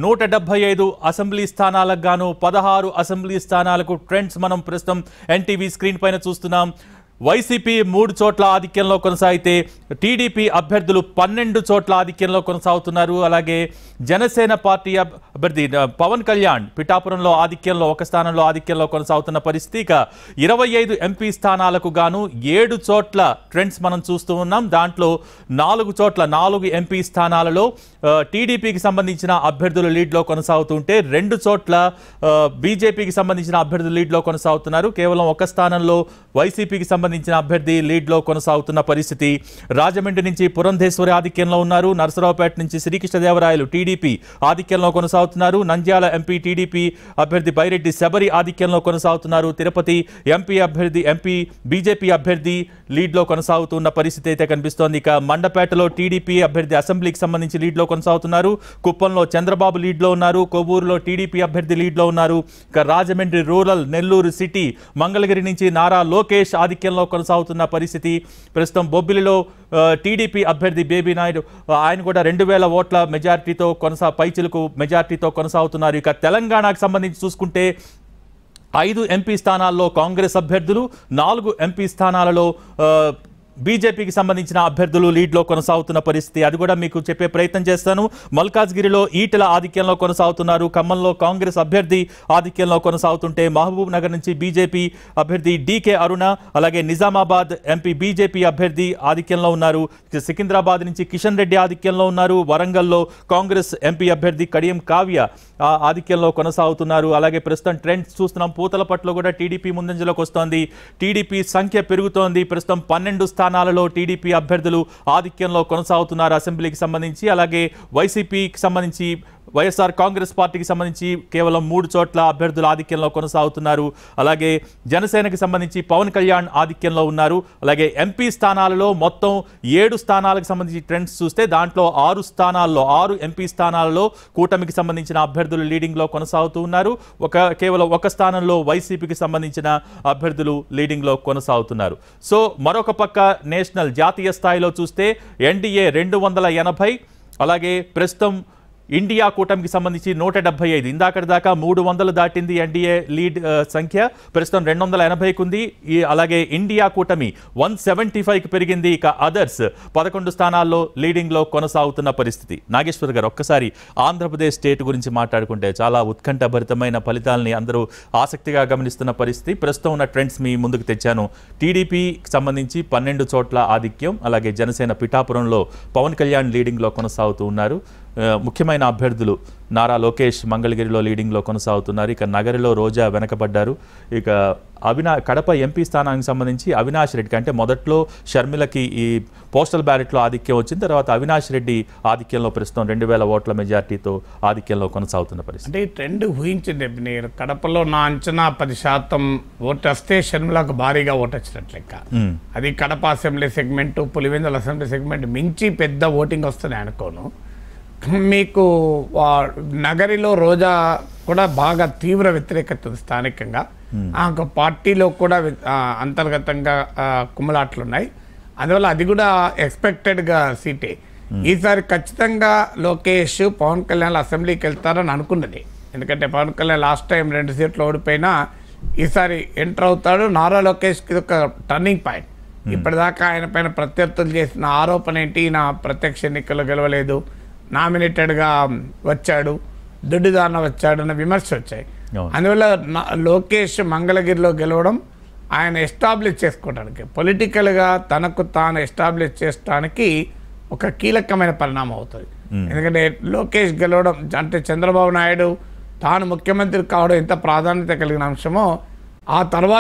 175 assembly స్థానాలకు గాను 16 assembly స్థానాలకు ట్రెండ్స్ మనం ప్రస్తుతం ఎన్టీవీ స్క్రీన్ పైన చూస్తున్నాం. వైసీపీ 3 చోట్ల ఆధిక్యంలో కొనసాగితే టీడీపీ అభ్యర్థులు 12 చోట్ల ఆధిక్యంలో కొనసాగుతున్నారు. అలాగే జనసేన పార్టీ అభ్యర్థి పవన్ కళ్యాణ్ పిఠాపురంలో ఆధిక్యంలో ఒక స్థానంలో ఆధిక్యంలో కొనసాగుతున్న పరిస్థితి. ఇక 25 ఎంపీ స్థానాలకు గాను 7 చోట్ల ట్రెండ్స్ మనం చూస్తూ ఉన్నాం. దాంట్లో 4 చోట్ల 4 ఎంపీ స్థానాలలో టీడీపీకి సంబంధించిన అభ్యర్థులు లీడ్లో కొనసాగుతుంటే 2 చోట్ల బీజేపీకి సంబంధించిన అభ్యర్థులు లీడ్లో కొనసాగుతున్నారు. కేవలం ఒక స్థానంలో వైసీపీకి సంబంధించిన అభ్యర్థి లీడ్లో కొనసాగుతున్న పరిస్థితి. రాజమండ్రి నుంచి పురంధేశ్వరి ఆధిక్యంలో ఉన్నారు. నరసరావుపేట నుంచి శ్రీకృష్ణదేవరాయలు టీడీపీ ఆధిక్యంలో కొనసాగుతున్నారు. నంద్యాల ఎంపీ టీడీపీ అభ్యర్థి బైరెడ్డి శబరి ఆధిక్యంలో కొనసాగుతున్నారు. తిరుపతి ఎంపీ బీజేపీ అభ్యర్థి లీడ్లో కొనసాగుతున్న పరిస్థితి అయితే కనిపిస్తోంది. ఇక మండపేటలో టీడీపీ అభ్యర్థి అసెంబ్లీకి సంబంధించి లీడ్లో కొనసాగుతున్నారు. కుప్పంలో చంద్రబాబు లీడ్లో ఉన్నారు. కొవ్వూరులో టీడీపీ అభ్యర్థి లీడ్లో ఉన్నారు. ఇక రాజమండ్రి రూరల్, నెల్లూరు సిటీ, మంగళగిరి నుంచి నారా లోకేష్ ఆధిక్యంలో కొనసాగుతున్న పరిస్థితి. ప్రస్తుతం బొబ్బిలిలో టీడీపీ అభ్యర్థి బేబీ నాయుడు ఆయన కూడా 2000 ఓట్ల మెజార్టీతో పైచిలకు మెజార్టీతో కొనసాగుతున్నారు. ఇక తెలంగాణకు సంబంధించి చూసుకుంటే 5 ఎంపీ స్థానాల్లో కాంగ్రెస్ అభ్యర్థులు, 4 ఎంపీ స్థానాలలో బీజేపీకి సంబంధించిన అభ్యర్థులు లీడ్లో కొనసాగుతున్న పరిస్థితి. అది కూడా మీకు చెప్పే ప్రయత్నం చేస్తాను. మల్కాజ్గిరిలో ఈటెల ఆధిక్యంలో కొనసాగుతున్నారు. ఖమ్మంలో కాంగ్రెస్ అభ్యర్థి ఆధిక్యంలో కొనసాగుతుంటే మహబూబ్ నగర్ నుంచి బీజేపీ అభ్యర్థి డీకే అరుణ, అలాగే నిజామాబాద్ ఎంపీ బీజేపీ అభ్యర్థి ఆధిక్యంలో ఉన్నారు. సికింద్రాబాద్ నుంచి కిషన్ రెడ్డి ఆధిక్యంలో ఉన్నారు. వరంగల్లో కాంగ్రెస్ ఎంపీ అభ్యర్థి కడియం కావ్య ఆధిక్యంలో కొనసాగుతున్నారు. అలాగే ప్రస్తుతం ట్రెండ్స్ చూస్తున్నాం. పూతలపట్లో కూడా టీడీపీ ముందంజలోకి వస్తోంది. టీడీపీ సంఖ్య పెరుగుతోంది. ప్రస్తుతం 12 స్థానాలలో టీడీపీ అభ్యర్థులు ఆధిక్యంలో కొనసాగుతున్నారు అసెంబ్లీకి సంబంధించి. అలాగే వైసీపీకి సంబంధించి వైఎస్ఆర్ కాంగ్రెస్ పార్టీకి సంబంధించి కేవలం 3 చోట్ల అభ్యర్థులు ఆధిక్యంలో కొనసాగుతున్నారు. అలాగే జనసేనకి సంబంధించి పవన్ కళ్యాణ్ ఆధిక్యంలో ఉన్నారు. అలాగే ఎంపీ స్థానాలలో మొత్తం 7 స్థానాలకు సంబంధించి ట్రెండ్స్ చూస్తే దాంట్లో 6 ఎంపీ స్థానాలలో కూటమికి సంబంధించిన అభ్యర్థులు లీడింగ్లో కొనసాగుతూ ఉన్నారు. కేవలం ఒక స్థానంలో వైసీపీకి సంబంధించిన అభ్యర్థులు లీడింగ్లో కొనసాగుతున్నారు. సో మరొక పక్క నేషనల్ జాతీయ స్థాయిలో చూస్తే ఎన్డీఏ 280, అలాగే ప్రస్తుతం ఇండియా కూటమికి సంబంధించి 175. ఇందాకటి దాకా 300 దాటింది ఎన్డీఏ లీడ్ సంఖ్య, ప్రస్తుతం 280కి ఉంది. అలాగే ఇండియా కూటమి 175కి పెరిగింది. ఇక అదర్స్ 11 స్థానాల్లో లీడింగ్లో కొనసాగుతున్న పరిస్థితి. నాగేశ్వర్ గారు, ఒక్కసారి ఆంధ్రప్రదేశ్ స్టేట్ గురించి మాట్లాడుకుంటే చాలా ఉత్కంఠభరితమైన ఫలితాలని అందరూ ఆసక్తిగా గమనిస్తున్న పరిస్థితి. ప్రస్తుతం ఉన్న ట్రెండ్స్ మీ ముందుకు తెచ్చాను. టీడీపీకి సంబంధించి 12 చోట్ల ఆధిక్యం, అలాగే జనసేన పిఠాపురంలో పవన్ కళ్యాణ్ లీడింగ్లో కొనసాగుతూ ఉన్నారు. ముఖ్యమైన అభ్యర్థులు నారా లోకేష్ మంగళగిరిలో లీడింగ్లో కొనసాగుతున్నారు. ఇక నగరిలో రోజా వెనకబడ్డారు. ఇక కడప ఎంపీ స్థానానికి సంబంధించి అవినాష్ రెడ్డికి, అంటే మొదట్లో షర్మిలకి ఈ పోస్టల్ బ్యాలెట్లో ఆధిక్యం వచ్చిన తర్వాత అవినాష్ రెడ్డి ఆధిక్యంలో ప్రస్తుతం 2000 ఓట్ల మెజార్టీతో ఆధిక్యంలో కొనసాగుతున్న పరిస్థితి. అంటే ఈ ట్రెండ్ ఊహించింది. నేను కడపలో నా అంచనా 10% ఓటు వస్తే షర్మిలకు భారీగా ఓటు వచ్చినట్లు లెక్క. అది Kadapa assembly segment, Pulivendula assembly segment మించి పెద్ద ఓటింగ్ వస్తుంది అనుకోను. మీకు నగరిలో రోజా కూడా బాగా తీవ్ర వ్యతిరేకత ఉంది స్థానికంగా. ఒక పార్టీలో కూడా అంతర్గతంగా కుమ్మలాట్లు ఉన్నాయి. అందువల్ల అది కూడా ఎక్స్పెక్టెడ్గా సీటే. ఈసారి ఖచ్చితంగా లోకేష్ పవన్ కళ్యాణ్ అసెంబ్లీకి వెళ్తారని అనుకున్నది. ఎందుకంటే పవన్ కళ్యాణ్ లాస్ట్ టైం 2 సీట్లు ఓడిపోయినా ఈసారి ఎంటర్ అవుతాడు. నారా లోకేష్కి ఇది ఒక టర్నింగ్ పాయింట్. ఇప్పటిదాకా ఆయన పైన ప్రత్యర్థులు చేసిన ఆరోపణ ఏంటి, నా ప్రత్యక్ష ఎన్నికల్లో గెలవలేదు, నామినేటెడ్గా వచ్చాడు, దుడ్డుదాన వచ్చాడు అన్న విమర్శలు వచ్చాయి. అందువల్ల లోకేష్ మంగళగిరిలో గెలవడం ఆయన ఎస్టాబ్లిష్ చేసుకోవడానికి, పొలిటికల్గా తనకు తాను ఎస్టాబ్లిష్ చేసుకోవడానికి ఒక కీలకమైన పరిణామం అవుతుంది. ఎందుకంటే లోకేష్ గెలవడం అంటే చంద్రబాబు నాయుడు తాను ముఖ్యమంత్రి కావడం ఎంత ప్రాధాన్యత కలిగిన అంశమో, ఆ తర్వాత